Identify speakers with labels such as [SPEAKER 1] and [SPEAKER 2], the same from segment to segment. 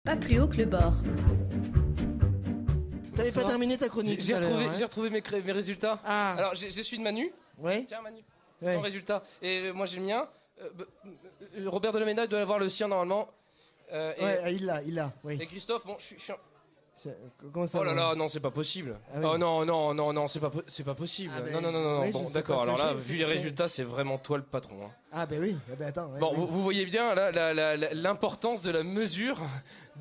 [SPEAKER 1] Pas plus haut que le bord.
[SPEAKER 2] T'avais pas terminé ta chronique.
[SPEAKER 3] J'ai retrouvé mes résultats.
[SPEAKER 2] Ah.
[SPEAKER 3] Alors j'ai celui de Manu.
[SPEAKER 2] Ouais.
[SPEAKER 3] Tiens Manu.
[SPEAKER 2] Ouais.
[SPEAKER 3] Ton résultat. Et moi j'ai le mien. Robert Delaménage doit avoir le sien normalement.
[SPEAKER 2] Ouais, il l'a. Oui.
[SPEAKER 3] Et Christophe, bon, je suis un...
[SPEAKER 2] Comment ça
[SPEAKER 3] Oh là
[SPEAKER 2] va
[SPEAKER 3] là, non, c'est pas possible.
[SPEAKER 2] Ah oui.
[SPEAKER 3] Oh non, c'est pas possible.
[SPEAKER 2] Ah,
[SPEAKER 3] Non.
[SPEAKER 2] oui,
[SPEAKER 3] Bon,
[SPEAKER 2] je sais
[SPEAKER 3] d'accord.
[SPEAKER 2] pas,
[SPEAKER 3] Alors là,
[SPEAKER 2] c'est-
[SPEAKER 3] vu les résultats, c'est vraiment toi le patron. Hein.
[SPEAKER 2] Ah ben oui. Ah ben attends.
[SPEAKER 3] Bon,
[SPEAKER 2] oui.
[SPEAKER 3] vous voyez bien là, l'importance de la mesure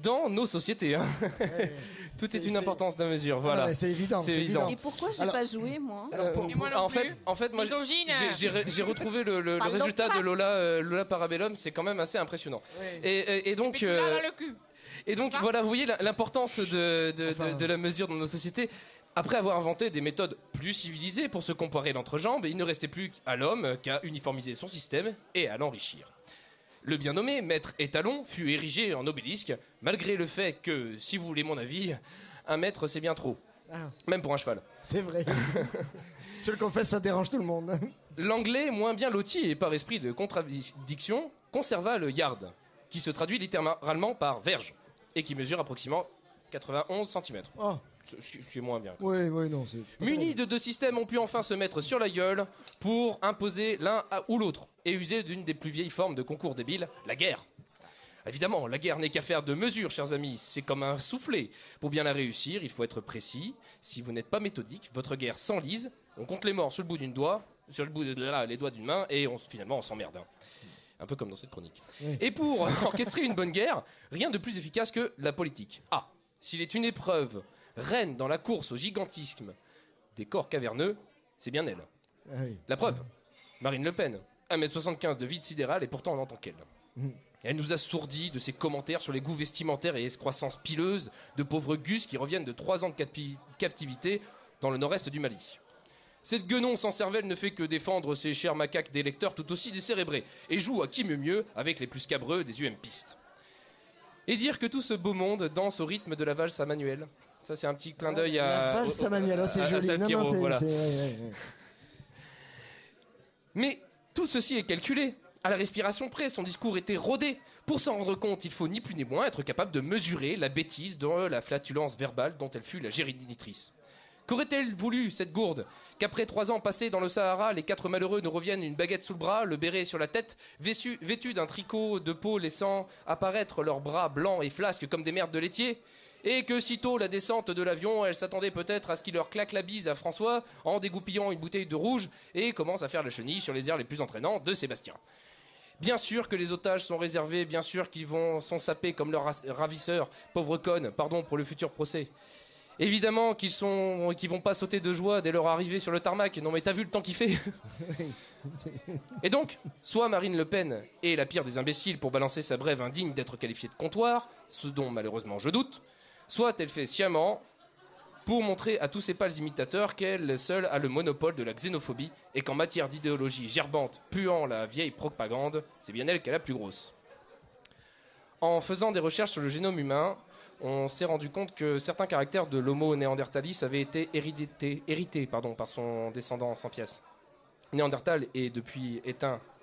[SPEAKER 3] dans nos sociétés. Hein.
[SPEAKER 2] Ouais.
[SPEAKER 3] Tout est une
[SPEAKER 2] c'est-
[SPEAKER 3] importance de la mesure.
[SPEAKER 2] Ah
[SPEAKER 3] Voilà.
[SPEAKER 2] non, mais c'est évident.
[SPEAKER 3] C'est évident.
[SPEAKER 1] Et pourquoi je n'ai
[SPEAKER 2] Alors-
[SPEAKER 1] pas joué, moi
[SPEAKER 4] Et moi non plus.
[SPEAKER 3] En fait, moi,
[SPEAKER 4] Misogyne.
[SPEAKER 3] j'ai retrouvé le
[SPEAKER 1] Pardon.
[SPEAKER 3] résultat de Lola Parabellum. C'est quand même assez impressionnant.
[SPEAKER 2] Ouais.
[SPEAKER 3] Et donc.
[SPEAKER 4] Mais tu l'as dans le cul.
[SPEAKER 3] Et donc,
[SPEAKER 4] Ça
[SPEAKER 3] voilà, vous voyez l'importance de la mesure dans nos sociétés. Après avoir inventé des méthodes plus civilisées pour se comparer l'entrejambe, il ne restait plus à l'homme qu'à uniformiser son système et à l'enrichir. Le bien nommé maître étalon fut érigé en obélisque, malgré le fait que, si vous voulez mon avis, un maître c'est bien trop.
[SPEAKER 2] Ah,
[SPEAKER 3] Même pour un cheval.
[SPEAKER 2] c'est vrai. Je le confesse, ça dérange tout le monde.
[SPEAKER 3] L'anglais, moins bien loti et par esprit de contradiction, conserva le yard, qui se traduit littéralement par verge, et qui mesure approximativement 91 cm.
[SPEAKER 2] Oh.
[SPEAKER 3] Ce qui est moins bien.
[SPEAKER 2] Oui, non, c'est.
[SPEAKER 3] Munis de deux systèmes ont pu enfin se mettre sur la gueule pour imposer l'un ou l'autre et user d'une des plus vieilles formes de concours débile, la guerre. Évidemment, la guerre n'est qu'affaire de mesure, chers amis. C'est comme un soufflet. Pour bien la réussir, il faut être précis. Si vous n'êtes pas méthodique, votre guerre s'enlise. On compte les morts sur le bout d'une doigt, sur le bout de les doigts d'une main, et finalement on s'emmerde. Hein. Un peu comme dans cette chronique.
[SPEAKER 2] Oui.
[SPEAKER 3] Et pour orchestrer une bonne guerre, rien de plus efficace que la politique. Ah, s'il est une épreuve reine dans la course au gigantisme des corps caverneux, c'est bien elle.
[SPEAKER 2] Ah oui.
[SPEAKER 3] La preuve, Marine Le Pen, 1m75 de vide sidéral et pourtant on n'entend qu'elle. Elle nous assourdit de ses commentaires sur les goûts vestimentaires et excroissances pileuses de pauvres gus qui reviennent de 3 ans de captivité dans le nord-est du Mali. Cette guenon sans cervelle ne fait que défendre ses chers macaques d'électeurs tout aussi décérébrés et joue à qui mieux avec les plus scabreux des UMPistes. Et dire que tout ce beau monde danse au rythme de la valse à Manuel. Ça c'est un petit clin d'œil à...
[SPEAKER 2] La valse à Manuel, oh, c'est
[SPEAKER 3] à
[SPEAKER 2] joli. Non,
[SPEAKER 3] Salpiro,
[SPEAKER 2] c'est.
[SPEAKER 3] voilà.
[SPEAKER 2] Ouais.
[SPEAKER 3] Mais tout ceci est calculé. À la respiration près, son discours était rodé. Pour s'en rendre compte, il faut ni plus ni moins être capable de mesurer la bêtise de la flatulence verbale dont elle fut la génitrice. Qu'aurait-elle voulu, cette gourde? Qu'après 3 ans passés dans le Sahara, les 4 malheureux nous reviennent une baguette sous le bras, le béret sur la tête, vêtus d'un tricot de peau laissant apparaître leurs bras blancs et flasques comme des merdes de laitier? Et que sitôt la descente de l'avion, elle s'attendait peut-être à ce qu'il leur claque la bise à François en dégoupillant une bouteille de rouge et commence à faire la chenille sur les airs les plus entraînants de Sébastien. Bien sûr que les otages sont réservés, bien sûr qu'ils sont sapés comme leurs ravisseurs, pauvres connes, pardon pour le futur procès. Évidemment qu'ils vont pas sauter de joie dès leur arrivée sur le tarmac. Non mais t'as vu le temps qu'il fait? Et donc, soit Marine Le Pen est la pire des imbéciles pour balancer sa brève indigne d'être qualifiée de comptoir, ce dont malheureusement je doute, soit elle fait sciemment pour montrer à tous ses pâles imitateurs qu'elle seule a le monopole de la xénophobie et qu'en matière d'idéologie gerbante, puant la vieille propagande, c'est bien elle qui est la plus grosse. En faisant des recherches sur le génome humain, on s'est rendu compte que certains caractères de l'Homo néandertalis avaient été hérités par son descendant sans pièces. Néandertal est depuis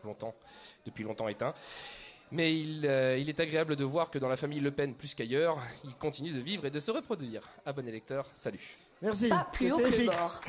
[SPEAKER 3] longtemps éteint. Mais il est agréable de voir que dans la famille Le Pen, plus qu'ailleurs, il continue de vivre et de se reproduire. À bon électeur, salut.
[SPEAKER 2] Merci.
[SPEAKER 1] Pas plus haut
[SPEAKER 2] C'était
[SPEAKER 1] que le
[SPEAKER 2] fixe.
[SPEAKER 1] bord.